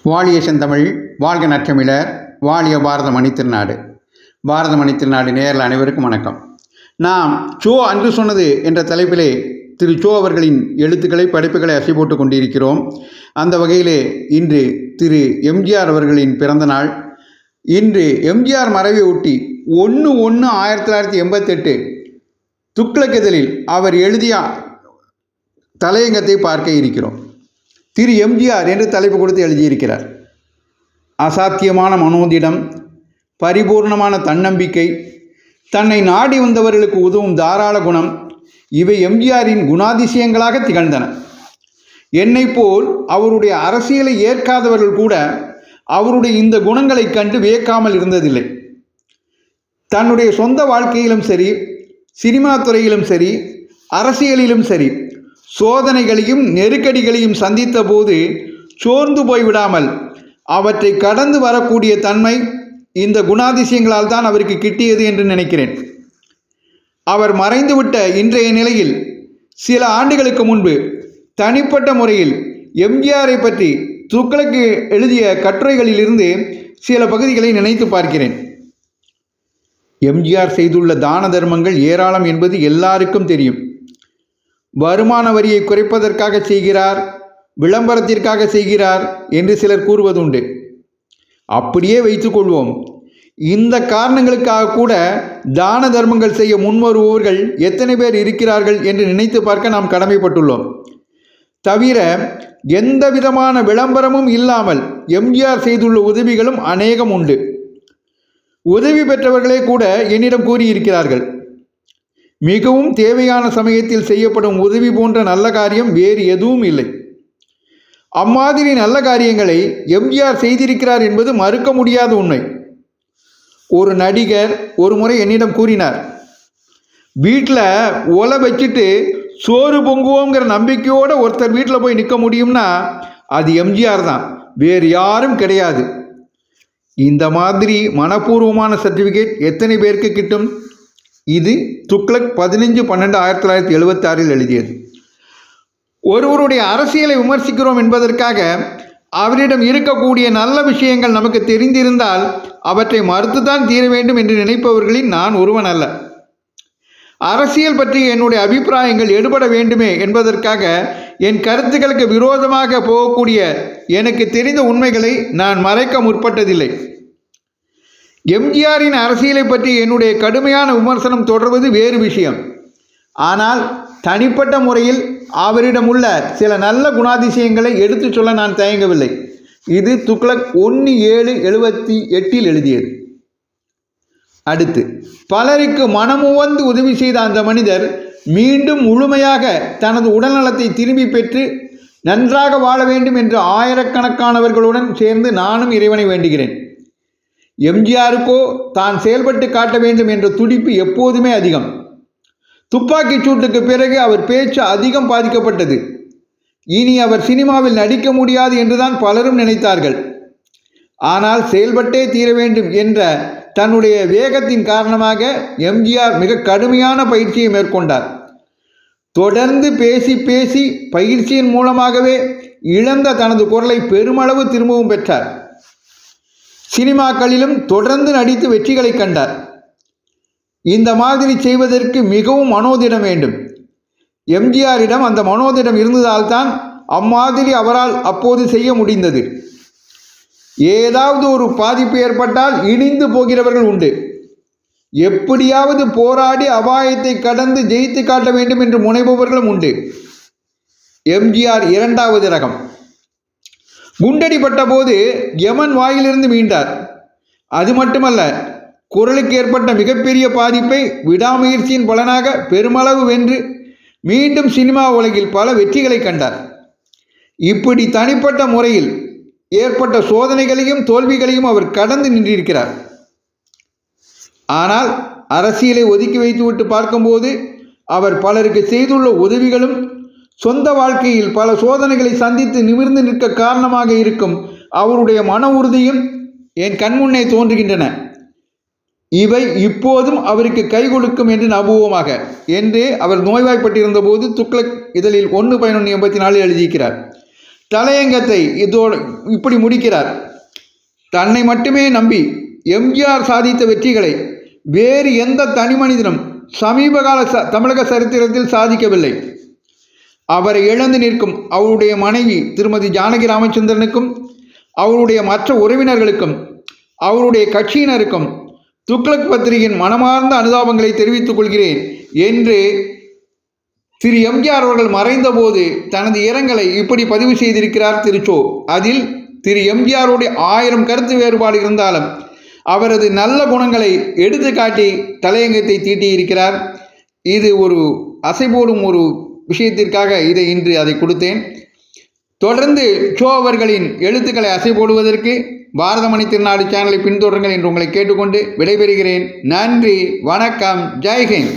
வாழிய செந்தமிழ், வாழ்க நற்றமிழர், வாழிய பாரத மணித்திருநாடு. பாரத மணித்திருநாடு நேரில் அனைவருக்கும் வணக்கம். நாம் சோ அன்று சொன்னது என்ற தலைப்பிலே திரு சோ அவர்களின் எழுத்துக்களை படைப்புகளை அசை போட்டு கொண்டிருக்கிறோம். அந்த வகையிலே இன்று திரு எம்ஜிஆர் அவர்களின் பிறந்த நாள். இன்று எம்ஜிஆர் மறைவை ஒட்டி 1/1/1988 துக்ளக் இதழில் அவர் எழுதிய தலையங்கத்தை பார்க்க இருக்கிறோம். திரு எம்ஜிஆர் என்று தலைப்பு கொடுத்து எழுதியிருக்கிறார். அசாத்தியமான மனோதிடம், பரிபூர்ணமான தன்னம்பிக்கை, தன்னை நாடி வந்தவர்களுக்கு உதவும் தாராள குணம், இவை எம்ஜிஆரின் குணாதிசயங்களாக திகழ்ந்தன. என்னை போல் அவருடைய அரசியலை ஏற்காதவர்கள் கூட அவருடைய இந்த குணங்களை கண்டு வியக்காமல் இருந்ததில்லை. தன்னுடைய சொந்த வாழ்க்கையிலும் சரி, சினிமா துறையிலும் சரி, அரசியலிலும் சரி, சோதனைகளையும் நெருக்கடிகளையும் சந்தித்த போது சோர்ந்து போய்விடாமல் அவற்றை கடந்து வரக்கூடிய தன்மை இந்த குணாதிசயங்களால் தான் அவருக்கு கிட்டியது என்று நினைக்கிறேன். அவர் மறைந்துவிட்ட இன்றைய நிலையில் சில ஆண்டுகளுக்கு முன்பு தனிப்பட்ட முறையில் எம்ஜிஆரை பற்றி துக்ளக் எழுதிய கட்டுரைகளிலிருந்து சில பகுதிகளை நினைத்து பார்க்கிறேன். எம்ஜிஆர் செய்துள்ள தான தர்மங்கள் ஏராளம் என்பது எல்லாருக்கும் தெரியும். வருமான வரியை குறைப்பதற்காக செய்கிறார், விளம்பரத்திற்காக செய்கிறார் என்று சிலர் கூறுவதுண்டு. அப்படியே வைத்துக்கொள்வோம். இந்த காரணங்களுக்காக கூட தான தர்மங்கள் செய்ய முன்வருபவர்கள் எத்தனை பேர் இருக்கிறார்கள் என்று நினைத்து பார்க்க நாம் கடமைப்பட்டுள்ளோம். தவிர எந்த விதமான விளம்பரமும் இல்லாமல் எம்ஜிஆர் செய்துள்ள உதவிகளும் அநேகம் உண்டு. உதவி பெற்றவர்களே கூட என்னிடம் கூறியிருக்கிறார்கள், மிகவும் தேவையான சமயத்தில் செய்யப்படும் உதவி போன்ற நல்ல காரியம் வேறு எதுவும் இல்லை. அம்மாதிரி நல்ல காரியங்களை எம்ஜிஆர் செய்திருக்கிறார் என்பது மறுக்க முடியாத உண்மை. ஒரு நடிகர் ஒரு முறை என்னிடம் கூறினார், வீட்டில் ஒலை வச்சுட்டு சோறு பொங்குவோங்கிற நம்பிக்கையோடு ஒருத்தர் வீட்டில் போய் நிற்க முடியும்னா அது எம்ஜிஆர் தான், வேறு யாரும் கிடையாது. இந்த மாதிரி மனப்பூர்வமான சர்டிஃபிகேட் எத்தனை பேருக்கு கிட்டும்? இது துக்ளக் 15/12/1976 எழுதியது. ஒருவருடைய அரசியலை விமர்சிக்கிறோம் என்பதற்காக அவரிடம் இருக்கக்கூடிய நல்ல விஷயங்கள் நமக்கு தெரிந்திருந்தால் அவற்றை மறுத்துத்தான் தீர வேண்டும் என்று நினைப்பவர்களில் நான் ஒருவன் அல்ல. அரசியல் பற்றி என்னுடைய அபிப்பிராயங்கள் எடுபட வேண்டுமே என்பதற்காக என் கருத்துக்களுக்கு விரோதமாக போகக்கூடிய எனக்கு தெரிந்த உண்மைகளை நான் மறைக்க முற்பட்டதில்லை. எம்ஜிஆரின் அரசியலை பற்றி என்னுடைய கடுமையான விமர்சனம் தொடர்வது வேறு விஷயம். ஆனால் தனிப்பட்ட முறையில் அவரிடம் உள்ள சில நல்ல குணாதிசயங்களை எடுத்து சொல்ல நான் தயங்கவில்லை. இது துக்ளக் 1/7/78 எழுதியது. அடுத்து, பலருக்கு மனமுவந்து உதவி செய்த அந்த மனிதர் மீண்டும் முழுமையாக தனது உடல்நலத்தை திரும்பி பெற்று நன்றாக வாழ வேண்டும் என்று ஆயிரக்கணக்கானவர்களுடன் சேர்ந்து நானும் இறைவனை வேண்டுகிறேன். எம்ஜிஆருக்கோ தான் செயல்பட்டு காட்ட வேண்டும் என்ற துடிப்பு எப்போதுமே அதிகம். துப்பாக்கி சூட்டுக்கு பிறகு அவர் பேச்சு அதிகம் பாதிக்கப்பட்டது. இனி அவர் சினிமாவில் நடிக்க முடியாது என்றுதான் பலரும் நினைத்தார்கள். ஆனால் செயல்பட்டே தீர வேண்டும் என்ற தன்னுடைய வேகத்தின் காரணமாக எம்ஜிஆர் மிக கடுமையான பயிற்சியை மேற்கொண்டார். தொடர்ந்து பேசி பேசி பயிற்சியின் மூலமாகவே இழந்த தனது குரலை பெருமளவு திரும்பவும் பெற்றார். சினிமாக்களிலும் தொடர்ந்து நடித்து வெற்றிகளை கண்டார். இந்த மாதிரி செய்வதற்கு மிகவும் மனோதிடம் வேண்டும். எம்ஜிஆரிடம் அந்த மனோதிடம் இருந்ததால்தான் அம்மாதிரி அவரால் அப்போது செய்ய முடிந்தது. ஏதாவது ஒரு பாதிப்பு ஏற்பட்டால் இடிந்து போகிறவர்கள் உண்டு. எப்படியாவது போராடி அபாயத்தை கடந்து ஜெயித்து காட்ட வேண்டும் என்று முனைபவர்களும் உண்டு. எம்ஜிஆர் இரண்டாவது ரகம். குண்டடிப்பட்ட போது யமன் வாயிலிருந்து மீண்டார். அது மட்டுமல்ல, குரலுக்கு ஏற்பட்ட மிகப்பெரிய பாதிப்பை விடாமுயற்சியின் பலனாக பெருமளவு வென்று மீண்டும் சினிமா உலகில் பல வெற்றிகளை கண்டார். இப்படி தனிப்பட்ட முறையில் ஏற்பட்ட சோதனைகளையும் தோல்விகளையும் அவர் கடந்து நின்றிருக்கிறார். ஆனால் அரசியலை ஒதுக்கி வைத்துவிட்டு பார்க்கும்போது அவர் பலருக்கு செய்துள்ள உதவிகளும் சொந்த வாழ்க்கையில் பல சோதனைகளை சந்தித்து நிமிர்ந்து நிற்க காரணமாக இருக்கும் அவருடைய மன உறுதியும் என் கண்முன்னே தோன்றுகின்றன. இவை இப்போதும் அவருக்கு கை கொடுக்கும் என்று நம்புவோமாக என்று அவர் நோய்வாய்ப்பட்டிருந்த போது துக்ளக் இதழில் 1/11/84 எழுதியிருக்கிறார். தலையங்கத்தை இதோடு இப்படி முடிக்கிறார். தன்னை மட்டுமே நம்பி எம்ஜிஆர் சாதித்த வெற்றிகளை வேறு எந்த தனி மனிதனும் சமீபகால தமிழக சரித்திரத்தில் சாதிக்கவில்லை. அவரை இழந்து நிற்கும் அவருடைய மனைவி திருமதி ஜானகி ராமச்சந்திரனுக்கும், அவருடைய மற்ற உறவினர்களுக்கும், அவருடைய கட்சியினருக்கும் துக்ளக் பத்திரிகையின் மனமார்ந்த அனுதாபங்களை தெரிவித்துக் கொள்கிறேன் என்று திரு எம்ஜிஆர் அவர்கள் மறைந்தபோது தனது இரங்கலை இப்படி பதிவு செய்திருக்கிறார் திரு சோ. அதில் திரு எம்ஜிஆருடைய 1000 கருத்து வேறுபாடு இருந்தாலும் அவரது நல்ல குணங்களை எடுத்து காட்டி தலையங்கத்தை தீட்டியிருக்கிறார். இது ஒரு அசைபோடும் ஒரு விஷயத்திற்காக இன்று அதை கொடுத்தேன். தொடர்ந்து சோ அவர்களின் எழுத்துக்களை அசைபோடுவதற்கு பாரதமணி திருநாடு சேனலை பின்தொடருங்கள் என்று உங்களை கேட்டுக்கொண்டு விடைபெறுகிறேன். நன்றி, வணக்கம், ஜெய்ஹிந்த்.